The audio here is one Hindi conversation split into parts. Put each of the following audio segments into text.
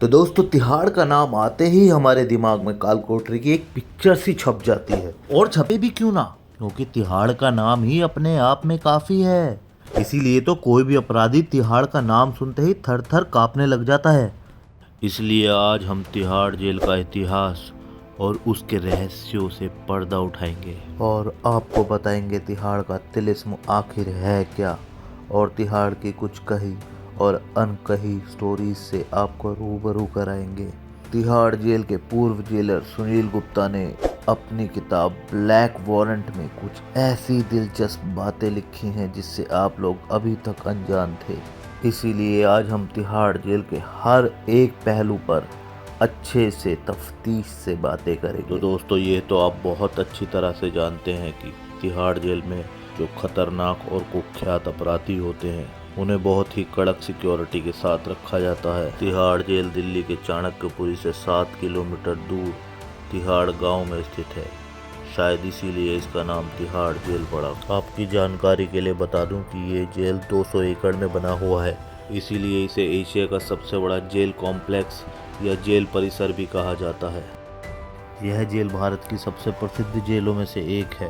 तो दोस्तों तिहाड़ का नाम आते ही हमारे दिमाग में काल कोठरी की एक पिक्चर सी छप जाती है, और छपे भी क्यों ना, क्योंकि तिहाड़ का नाम ही अपने आप में काफी है। इसीलिए तो कोई भी अपराधी तिहाड़ का नाम सुनते ही थर थर कांपने लग जाता है। इसलिए आज हम तिहाड़ जेल का इतिहास और उसके रहस्यों से पर्दा उठाएंगे और आपको बताएंगे तिहाड़ का तिलिस्म आखिर है क्या, और तिहाड़ की कुछ कही और अनकही स्टोरीज से आपको रूबरू कराएंगे। तिहाड़ जेल के पूर्व जेलर सुनील गुप्ता ने अपनी किताब ब्लैक वारंट में कुछ ऐसी दिलचस्प बातें लिखी हैं जिससे आप लोग अभी तक अनजान थे। इसीलिए आज हम तिहाड़ जेल के हर एक पहलू पर अच्छे से तफ्तीश से बातें करेंगे। तो दोस्तों ये तो आप बहुत अच्छी तरह से जानते हैं कि तिहाड़ जेल में जो खतरनाक और कुख्यात अपराधी होते हैं उन्हें बहुत ही कड़क सिक्योरिटी के साथ रखा जाता है। तिहाड़ जेल दिल्ली के चाणक्यपुरी से 7 किलोमीटर दूर तिहाड़ गांव में स्थित है। शायद इसीलिए इसका नाम तिहाड़ जेल पड़ा। आपकी जानकारी के लिए बता दूं कि ये जेल 200 एकड़ में बना हुआ है, इसीलिए इसे एशिया का सबसे बड़ा जेल कॉम्प्लेक्स या जेल परिसर भी कहा जाता है। यह जेल भारत की सबसे प्रसिद्ध जेलों में से एक है।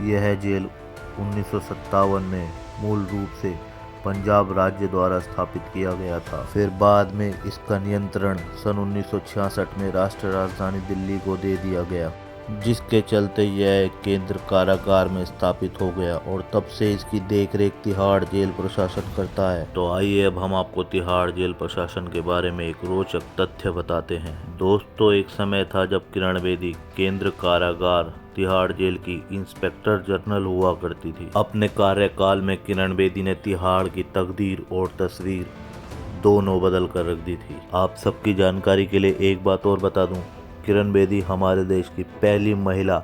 यह जेल 1957 में मूल रूप से पंजाब राज्य द्वारा स्थापित किया गया था। फिर बाद में इसका नियंत्रण सन 1966 में राष्ट्रीय राजधानी दिल्ली को दे दिया गया, जिसके चलते यह केंद्र कारागार में स्थापित हो गया और तब से इसकी देखरेख तिहाड़ जेल प्रशासन करता है। तो आइए अब हम आपको तिहाड़ जेल प्रशासन के बारे में एक रोचक तथ्य बताते हैं। दोस्तों एक समय था जब किरण बेदी केंद्र कारागार तिहाड़ जेल की इंस्पेक्टर जनरल हुआ करती थी। अपने कार्यकाल में किरण बेदी ने तिहाड़ की तकदीर और तस्वीर दोनों बदल कर रख दी थी। आप सबकी जानकारी के लिए एक बात और बता दूं, किरण बेदी हमारे देश की पहली महिला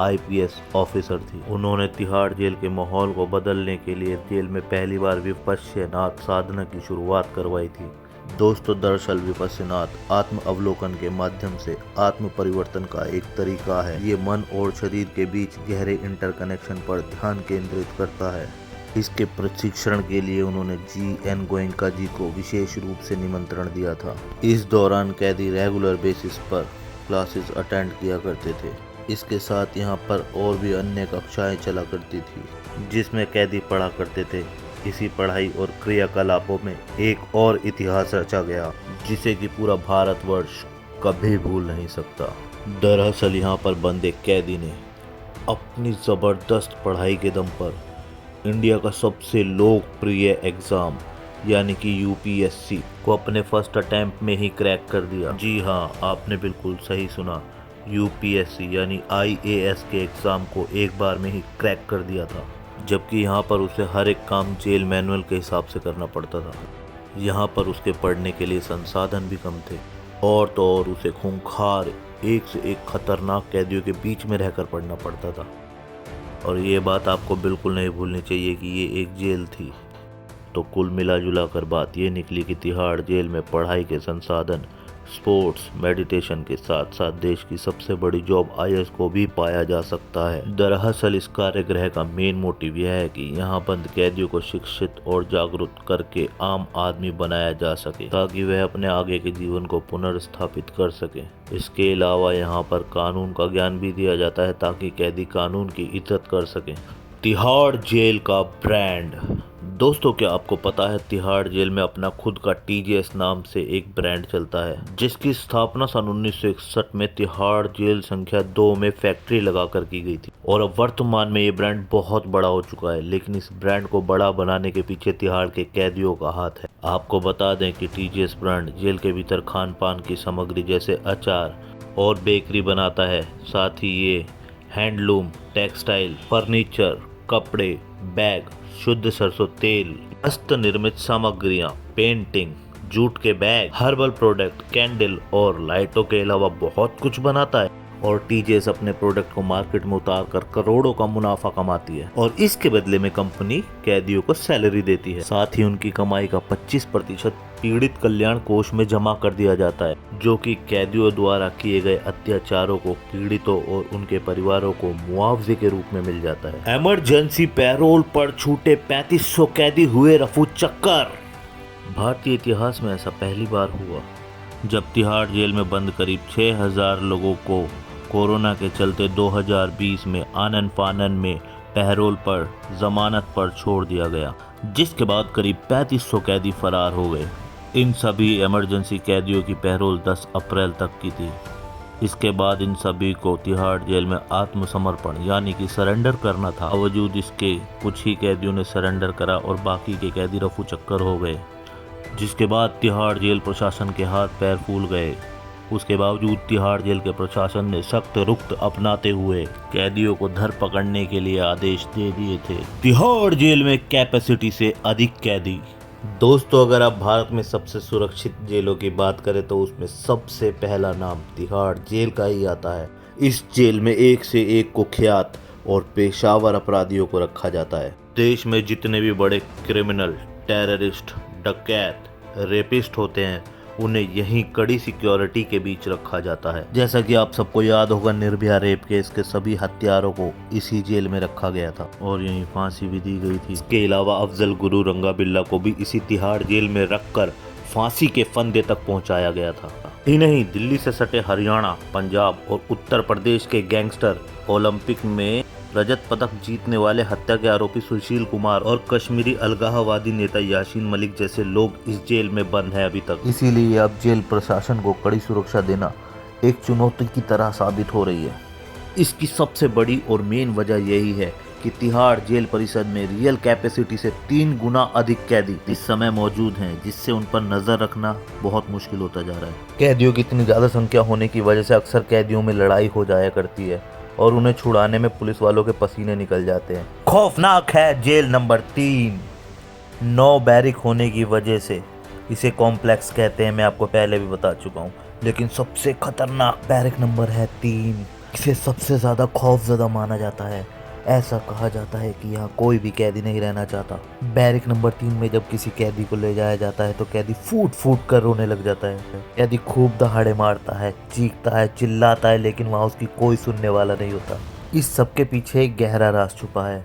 IPS ऑफिसर थी। उन्होंने तिहाड़ जेल के माहौल को बदलने के लिए जेल में पहली बार विपश्यनाथ साधना की शुरुआत करवाई थी। दोस्तों दरअसल विपश्यनाथ आत्म अवलोकन के माध्यम से आत्म परिवर्तन का एक तरीका है। ये मन और शरीर के बीच गहरे इंटरकनेक्शन पर ध्यान केंद्रित करता है। इसके प्रशिक्षण के लिए उन्होंने GN गोयनका जी को विशेष रूप से निमंत्रण दिया था। इस दौरान कैदी रेगुलर बेसिस पर क्लासेस अटेंड किया करते थे। इसके साथ यहाँ पर और भी अन्य कक्षाएं चला करती थी जिसमें कैदी पढ़ा करते थे। इसी पढ़ाई और क्रियाकलापों में एक और इतिहास रचा गया जिसे कि पूरा भारतवर्ष कभी भूल नहीं सकता। दरअसल यहाँ पर बंद एक कैदी ने अपनी जबरदस्त पढ़ाई के दम पर इंडिया का सबसे लोकप्रिय एग्जाम यानी कि UPSC को अपने फर्स्ट अटेम्प्ट में ही क्रैक कर दिया। जी हाँ, आपने बिल्कुल सही सुना, UPSC यानी IAS के एग्जाम को एक बार में ही क्रैक कर दिया था, जबकि यहाँ पर उसे हर एक काम जेल मैनुअल के हिसाब से करना पड़ता था। यहाँ पर उसके पढ़ने के लिए संसाधन भी कम थे, और तो और उसे खूंखार एक से एक खतरनाक कैदियों के बीच में रहकर पढ़ना पड़ता था। और ये बात आपको बिल्कुल नहीं भूलनी चाहिए कि ये एक जेल थी। तो कुल मिला जुला कर बात ये निकली कि तिहाड़ जेल में पढ़ाई के संसाधन, स्पोर्ट्स, मेडिटेशन के साथ साथ देश की सबसे बड़ी जॉब IAS को भी पाया जा सकता है। दरअसल इस कार्यगृह का मेन मोटिव यह है कि यहाँ बंद कैदियों को शिक्षित और जागरूक करके आम आदमी बनाया जा सके ताकि वह अपने आगे के जीवन को पुनर्स्थापित कर सके। इसके अलावा यहाँ पर कानून का ज्ञान भी दिया जाता है ताकि कैदी कानून की इज्जत कर सके। तिहाड़ जेल का ब्रांड। दोस्तों क्या आपको पता है तिहाड़ जेल में अपना खुद का TJS नाम से एक ब्रांड चलता है, जिसकी स्थापना सन 1961 में तिहाड़ जेल संख्या 2 में फैक्ट्री लगाकर की गई थी। और अब वर्तमान में ये ब्रांड बहुत बड़ा हो चुका है, लेकिन इस ब्रांड को बड़ा बनाने के पीछे तिहाड़ के कैदियों का हाथ है। आपको बता दें कि TJS ब्रांड जेल के भीतर खान पान की सामग्री जैसे अचार और बेकरी बनाता है। साथ ही ये हैंडलूम, टेक्सटाइल, फर्नीचर, कपड़े, बैग, शुद्ध सरसों तेल, हस्त निर्मित सामग्रियां, पेंटिंग, जूट के बैग, हर्बल प्रोडक्ट, कैंडल और लाइटों के अलावा बहुत कुछ बनाता है। और TJS अपने प्रोडक्ट को मार्केट में उतार कर करोड़ों का मुनाफा कमाती है और इसके बदले में कंपनी कैदियों को सैलरी देती है। साथ ही उनकी कमाई का 25% पीड़ित कल्याण कोष में जमा कर दिया जाता है, जो कि कैदियों द्वारा किए गए अत्याचारों को पीड़ितों और उनके परिवारों को मुआवजे के रूप में मिल जाता है। इमरजेंसी पैरोल पर छूटे 3500 कैदी हुए रफू चक्कर। भारतीय इतिहास में ऐसा पहली बार हुआ जब तिहाड़ जेल में बंद करीब 6000 लोगों को कोरोना के चलते 2020 में आनन फानन में पैरोल पर जमानत पर छोड़ दिया गया, जिसके बाद करीब 3500 कैदी फरार हो गए। इन सभी इमरजेंसी कैदियों की पैरोल 10 अप्रैल तक की थी। इसके बाद इन सभी को तिहाड़ जेल में आत्मसमर्पण यानी कि सरेंडर करना था। बावजूद इसके कुछ ही कैदियों ने सरेंडर करा और बाकी के कैदी रफू चक्कर हो गए, जिसके बाद तिहाड़ जेल प्रशासन के हाथ पैर फूल गए। उसके बावजूद तिहाड़ जेल के प्रशासन ने सख्त रुख अपनाते हुए कैदियों को धर पकड़ने के लिए आदेश दे दिए थे। तिहाड़ जेल में कैपेसिटी से अधिक कैदी। दोस्तों, अगर आप भारत में सबसे सुरक्षित जेलों की बात करें तो उसमें सबसे पहला नाम तिहाड़ जेल का ही आता है। इस जेल में एक से एक कुख्यात और पेशावर अपराधियों को रखा जाता है। देश में जितने भी बड़े क्रिमिनल, टेररिस्ट, डकैत, रेपिस्ट होते हैं, उन्हें यहीं कड़ी सिक्योरिटी के बीच रखा जाता है। जैसा कि आप सबको याद होगा, निर्भया रेप केस के सभी हत्यारों को इसी जेल में रखा गया था और यहीं फांसी भी दी गई थी। इसके अलावा अफजल गुरु रंगा बिल्ला को भी इसी तिहाड़ जेल में रखकर फांसी के फंदे तक पहुंचाया गया था। ही नहीं, दिल्ली से सटे हरियाणा, पंजाब और उत्तर प्रदेश के गैंगस्टर, ओलंपिक में रजत पदक जीतने वाले हत्या के आरोपी सुशील कुमार और कश्मीरी अलगाववादी नेता यासीन मलिक जैसे लोग इस जेल में बंद हैं अभी तक। इसीलिए अब जेल प्रशासन को कड़ी सुरक्षा देना एक चुनौती की तरह साबित हो रही है। इसकी सबसे बड़ी और मेन वजह यही है कि तिहाड़ जेल परिसर में रियल कैपेसिटी से 3 गुना अधिक कैदी इस समय मौजूद हैं, जिससे उन पर नजर रखना बहुत मुश्किल होता जा रहा है। कैदियों की इतनी ज्यादा संख्या होने की वजह से अक्सर कैदियों में लड़ाई हो जाया करती है और उन्हें छुड़ाने में पुलिस वालों के पसीने निकल जाते हैं। खौफनाक है जेल नंबर 3। 9 बैरिक होने की वजह से इसे कॉम्प्लेक्स कहते हैं, मैं आपको पहले भी बता चुका हूँ। लेकिन सबसे खतरनाक बैरिक नंबर है 3। इसे सबसे ज़्यादा खौफजदा माना जाता है। ऐसा कहा जाता है कि यहाँ कोई भी कैदी नहीं रहना चाहता। बैरिक नंबर 3 में जब किसी कैदी को ले जाया जाता है तो कैदी फूट फूट कर रोने लग जाता है। कैदी खूब दहाड़े मारता है, चीखता है, चिल्लाता है, लेकिन वहाँ उसकी कोई सुनने वाला नहीं होता। इस सब के पीछे एक गहरा राज छुपा है।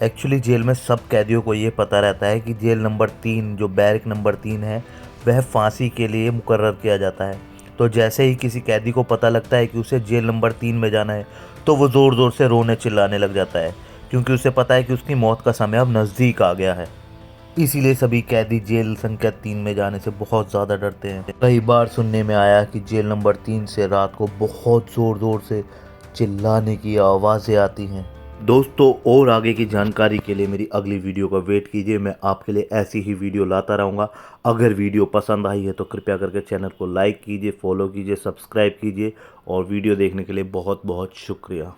एक्चुअली जेल में सब कैदियों को ये पता रहता है कि जेल नंबर 3 जो बैरिक नंबर 3 है वह फांसी के लिए मुकर्रर किया जाता है। तो जैसे ही किसी कैदी को पता लगता है कि उसे जेल नंबर 3 में जाना है तो वो ज़ोर ज़ोर से रोने चिल्लाने लग जाता है, क्योंकि उसे पता है कि उसकी मौत का समय अब नज़दीक आ गया है। इसीलिए सभी कैदी जेल संख्या 3 में जाने से बहुत ज़्यादा डरते हैं। कई बार सुनने में आया कि जेल नंबर 3 से रात को बहुत ज़ोर ज़ोर से चिल्लाने की आवाज़ें आती हैं। दोस्तों, और आगे की जानकारी के लिए मेरी अगली वीडियो का वेट कीजिए। मैं आपके लिए ऐसी ही वीडियो लाता रहूँगा। अगर वीडियो पसंद आई है तो कृपया करके चैनल को लाइक कीजिए, फॉलो कीजिए, सब्सक्राइब कीजिए और वीडियो देखने के लिए बहुत बहुत शुक्रिया।